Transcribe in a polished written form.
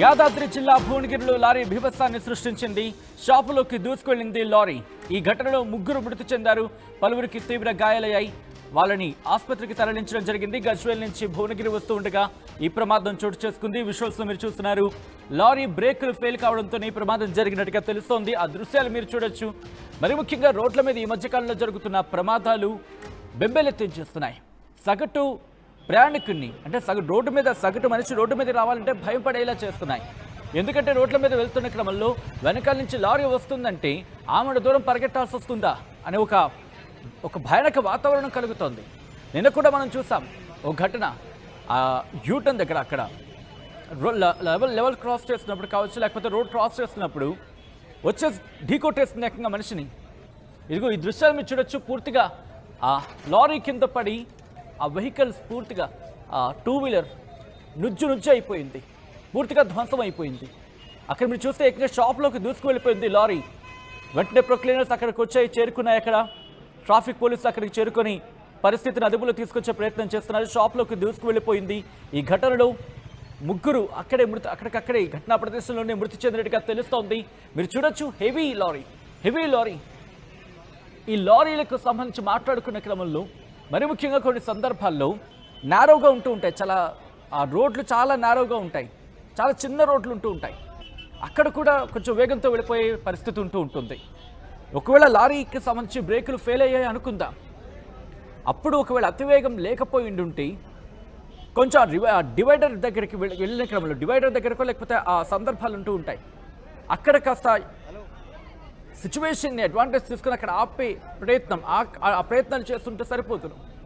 యాదాద్రి జిల్లా భువనగిరిలో లారీ బీభత్సాన్ని సృష్టించింది. షాపులోకి దూసుకెళ్లింది లారీ. ఈ ఘటనలో ముగ్గురు మృతి చెందారు, పలువురికి తీవ్ర గాయాలయ్యాయి. వాళ్ళని ఆసుపత్రికి తరలించడం జరిగింది. గజ్వేల్ నుంచి భువనగిరి వస్తూ ఉండగా ఈ ప్రమాదం చోటు చేసుకుంది. విజువల్స్ లో మీరు చూస్తున్నారు. లారీ బ్రేకులు ఫెయిల్ కావడంతో ఈ ప్రమాదం జరిగినట్టుగా తెలుస్తోంది. ఆ దృశ్యాలు మీరు చూడొచ్చు. మరి ముఖ్యంగా రోడ్ల మీద ఈ మధ్యకాలంలో జరుగుతున్న ప్రమాదాలు బెంబేలెత్తించేస్తున్నాయి. సగటు ప్రయాణికుడిని అంటే రోడ్డు మీద సగటు మనిషి రోడ్డు మీద రావాలంటే భయం పడేలా చేస్తున్నాయి. ఎందుకంటే రోడ్ల మీద వెళ్తున్న క్రమంలో వెనకాల నుంచి లారీ వస్తుందంటే ఆమెడ దూరం పరిగెట్టాల్సి వస్తుందా అనే ఒక భయానక వాతావరణం కలుగుతోంది. నిన్న కూడా మనం చూసాం ఒక ఘటన. యూటర్న్ దగ్గర అక్కడ లెవెల్ క్రాస్ చేస్తున్నప్పుడు కావచ్చు, లేకపోతే రోడ్ క్రాస్ చేస్తున్నప్పుడు వచ్చేసి ఢీకొట్టేస్తుంది ఏకంగా మనిషిని. ఇదిగో ఈ దృశ్యాలు మీరు చూడొచ్చు. పూర్తిగా ఆ లారీ కింద పడి ఆ వెహికల్స్ పూర్తిగా టూ వీలర్ నుజ్జు అయిపోయింది, పూర్తిగా ధ్వంసం అయిపోయింది. అక్కడ మీరు చూస్తే ఏకంగా షాప్లోకి దూసుకు వెళ్ళిపోయింది లారీ. వెంటనే ప్రొక్లీనర్స్ అక్కడికి చేరుకున్నాయి. అక్కడ ట్రాఫిక్ పోలీసులు అక్కడికి చేరుకొని పరిస్థితిని అదుపులో తీసుకొచ్చే ప్రయత్నం చేస్తున్నారు. షాప్లోకి దూసుకు వెళ్ళిపోయింది. ఈ ఘటనలో ముగ్గురు అక్కడికక్కడే ఘటనా ప్రదేశంలోనే మృతి చెందినట్టుగా తెలుస్తోంది. మీరు చూడొచ్చు హెవీ లారీ. ఈ లారీలకు సంబంధించి మాట్లాడుకున్న క్రమంలో మరి ముఖ్యంగా కొన్ని సందర్భాల్లో నేరోగా ఉంటూ ఉంటాయి. ఆ రోడ్లు చాలా నేరోగా ఉంటాయి, చాలా చిన్న రోడ్లు ఉంటూ ఉంటాయి. అక్కడ కూడా కొంచెం వేగంతో వెళ్ళిపోయే పరిస్థితి ఉంటుంది. ఒకవేళ లారీకి సంబంధించి బ్రేకులు ఫెయిల్ అయ్యాయి అనుకుందాం, అప్పుడు ఒకవేళ అతివేగం లేకపోయి ఉంటే కొంచెం డివైడర్ దగ్గరికి వెళ్ళిన క్రమంలో డివైడర్ దగ్గరకో లేకపోతే ఆ సందర్భాలు ఉంటూ ఉంటాయి. అక్కడ కాస్త సిచ్యువేషన్ని అడ్వాంటేజ్ తీసుకుని అక్కడ ఆపే ప్రయత్నాలు చేస్తుంటే సరిపోతుంది.